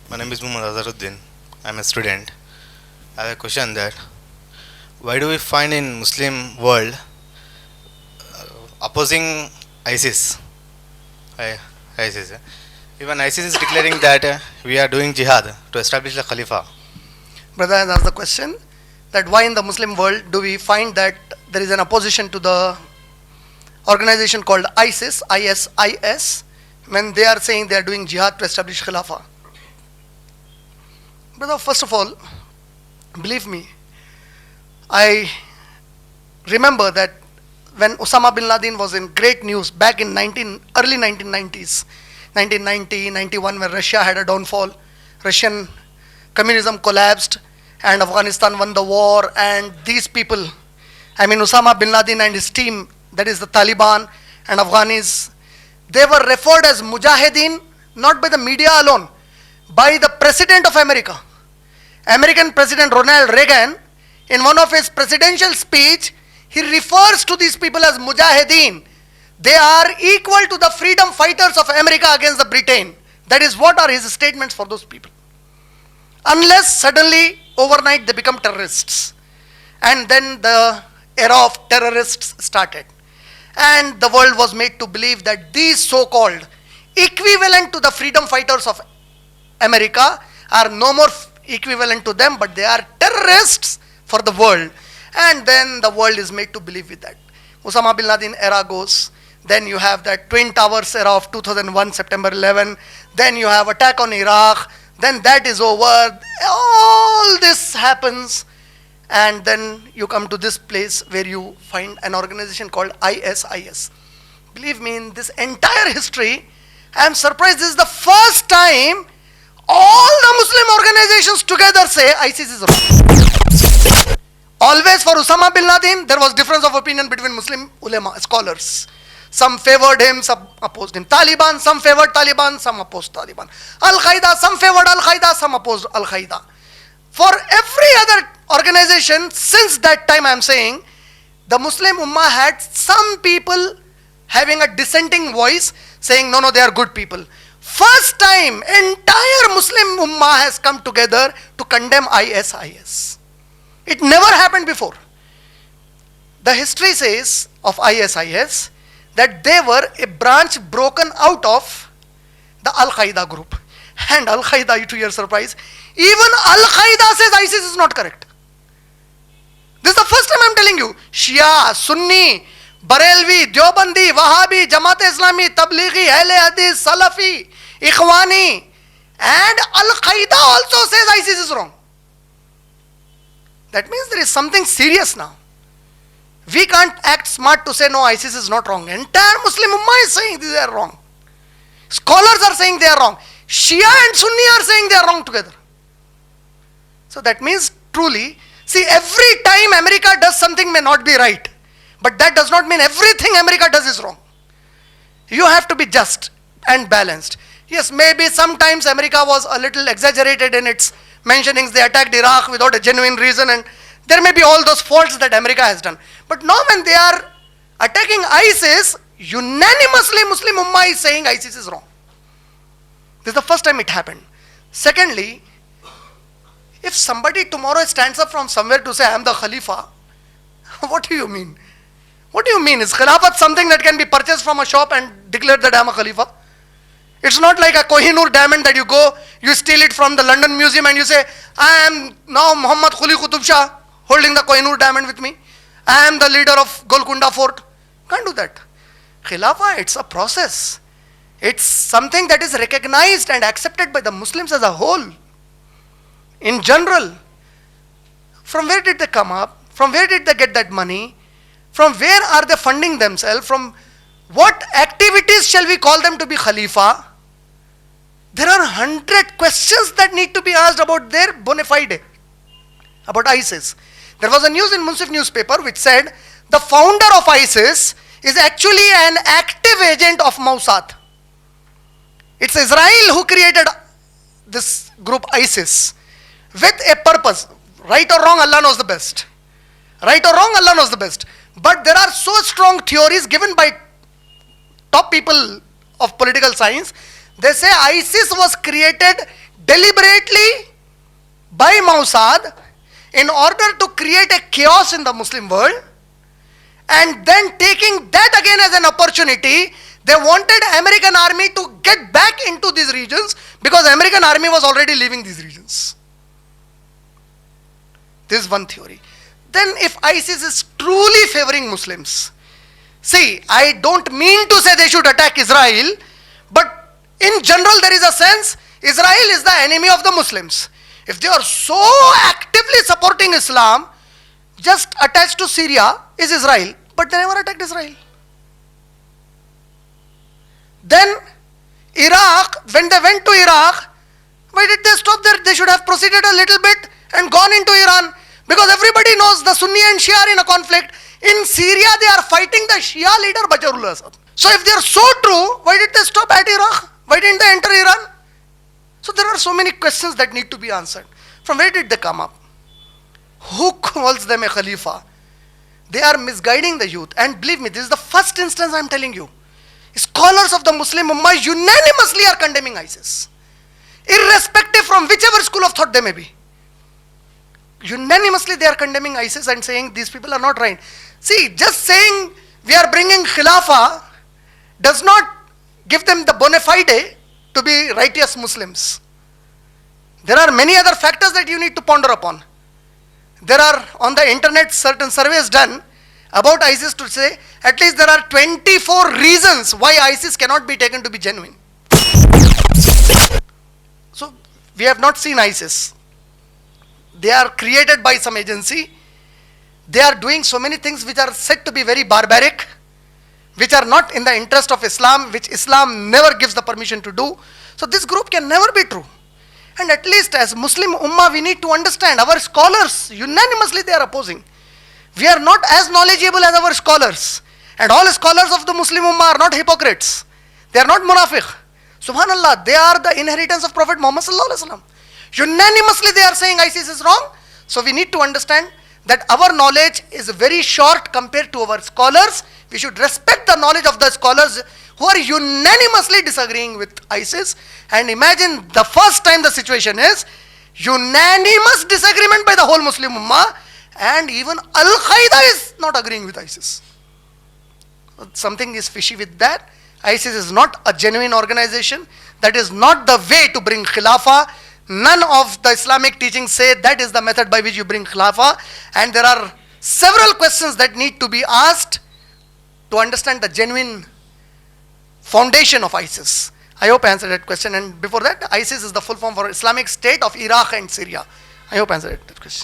My name is Muhammad Azharuddin. I'm a student. I have a question that why do we find in Muslim world opposing ISIS? I- ISIS. Even ISIS is declaring that we are doing jihad to establish the Khalifa. Brother has asked the question that why in the Muslim world do we find that there is an opposition to the organization called ISIS, ISIS, when they are saying they are doing jihad to establish Khilafah. Brother, first of all, believe me, I remember that when Osama bin Laden was in great news back in early 1990s, 1990, 91, when Russia had a downfall, Russian communism collapsed and Afghanistan won the war, and these people, I mean Osama bin Laden and his team, that is the Taliban and Afghanis, they were referred as Mujahideen not by the media alone, by the President of America. American President Ronald Reagan, in one of his presidential speech, he refers to these people as Mujahideen. They are equal to the freedom fighters of America against the Britain. That is what are his statements for those people. Unless suddenly, overnight, they become terrorists. And then the era of terrorists started. And the world was made to believe that these so-called equivalent to the freedom fighters of America are no more equivalent to them, but they are terrorists for the world. And then the world is made to believe with that. Osama bin Laden era goes. Then you have that Twin Towers era of 2001, September 11. Then you have attack on Iraq. Then that is over. All this happens. And then you come to this place where you find an organization called ISIS. Believe me, in this entire history, I am surprised this is the first time all the Muslim organizations together say ISIS is wrong. Always for Osama bin Laden, there was difference of opinion between Muslim ulama, scholars. Some favored him, some opposed him. Taliban, some favored Taliban, some opposed Taliban. Al-Qaeda, some favored Al-Qaeda, some opposed Al-Qaeda. For every other organization, since that time I am saying, the Muslim Ummah had some people having a dissenting voice saying, no, they are good people. First time, entire Muslim Ummah has come together to condemn ISIS. It never happened before. The history says of ISIS that they were a branch broken out of the Al-Qaeda group. And Al-Qaeda, to your surprise, even Al-Qaeda says ISIS is not correct. This is the first time I am telling you. Shia, Sunni, Barelvi, Deobandi, Wahhabi, Jamaat Islami, Tablighi, Ahle Hadith, Salafi, Ikhwani, and Al-Qaeda also says ISIS is wrong. That means there is something serious now. We can't act smart to say no, ISIS is not wrong. Entire Muslim Ummah is saying they are wrong. Scholars are saying they are wrong. Shia and Sunni are saying they are wrong together. So that means truly, see, every time America does something may not be right. But that does not mean everything America does is wrong. You have to be just and balanced. Yes, maybe sometimes America was a little exaggerated in its mentionings. They attacked Iraq without a genuine reason, and there may be all those faults that America has done. But now when they are attacking ISIS, unanimously Muslim Ummah is saying ISIS is wrong. This is the first time it happened. Secondly, if somebody tomorrow stands up from somewhere to say I am the Khalifa, what do you mean? What do you mean? Is Khilafat something that can be purchased from a shop and declared that I am a Khalifa? It's not like a Kohinoor diamond that you go, you steal it from the London Museum and you say, I am now Muhammad Quli Qutub Shah holding the Kohinoor diamond with me. I am the leader of Golconda Fort. Can't do that. Khilafah, it's a process. It's something that is recognized and accepted by the Muslims as a whole. In general, from where did they come up? From where did they get that money? From where are they funding themselves? From what activities shall we call them to be Khalifa? There are 100 questions that need to be asked about their bona fide, about ISIS. There was a news in Munsif newspaper which said the founder of ISIS is actually an active agent of Mossad. It's Israel who created this group ISIS with a purpose. Right or wrong, Allah knows the best. Right or wrong, Allah knows the best. But there are so strong theories given by top people of political science. They say ISIS was created deliberately by Mossad in order to create a chaos in the Muslim world, and then taking that again as an opportunity. They wanted American army to get back into these regions because American army was already leaving these regions. This is one theory. Then if ISIS is truly favoring Muslims, see, I don't mean to say they should attack Israel, but in general there is a sense Israel is the enemy of the Muslims. If they are so actively supporting Islam, just attached to Syria is Israel, but they never attacked Israel. Then Iraq, when they went to Iraq, why did they stop there? They should have proceeded a little bit and gone into Iran, because everybody knows the Sunni and Shia are in a conflict. In Syria they are fighting the Shia leader Bashar al-Assad. So if they are so true, why did they stop at Iraq? Why didn't they enter Iran? So there are so many questions that need to be answered. From where did they come up? Who calls them a Khalifa? They are misguiding the youth. And believe me, this is the first instance I am telling you. Scholars of the Muslim Ummah unanimously are condemning ISIS, irrespective from whichever school of thought they may be. Unanimously they are condemning ISIS and saying these people are not right. See, just saying we are bringing Khilafah does not give them the bona fide to be righteous Muslims. There are many other factors that you need to ponder upon. There are on the internet certain surveys done about ISIS to say at least there are 24 reasons why ISIS cannot be taken to be genuine. So we have not seen ISIS. They are created by some agency. They are doing so many things which are said to be very barbaric, which are not in the interest of Islam, which Islam never gives the permission to do. So this group can never be true. And at least as Muslim Ummah we need to understand, our scholars unanimously they are opposing. We are not as knowledgeable as our scholars. And all scholars of the Muslim Ummah are not hypocrites. They are not munafiq. Subhanallah, they are the inheritance of Prophet Muhammad sallallahu alaihi wasallam. Unanimously they are saying ISIS is wrong. So we need to understand that our knowledge is very short compared to our scholars. We should respect the knowledge of the scholars who are unanimously disagreeing with ISIS. And imagine the first time the situation is unanimous disagreement by the whole Muslim Ummah, and even Al-Qaeda is not agreeing with ISIS. Something is fishy with that. ISIS is not a genuine organization. That is not the way to bring Khilafah. None of the Islamic teachings say that is the method by which you bring Khilafah. And there are several questions that need to be asked to understand the genuine foundation of ISIS. I hope I answered that question. And before that, ISIS is the full form for Islamic State of Iraq and Syria. I hope I answered that question.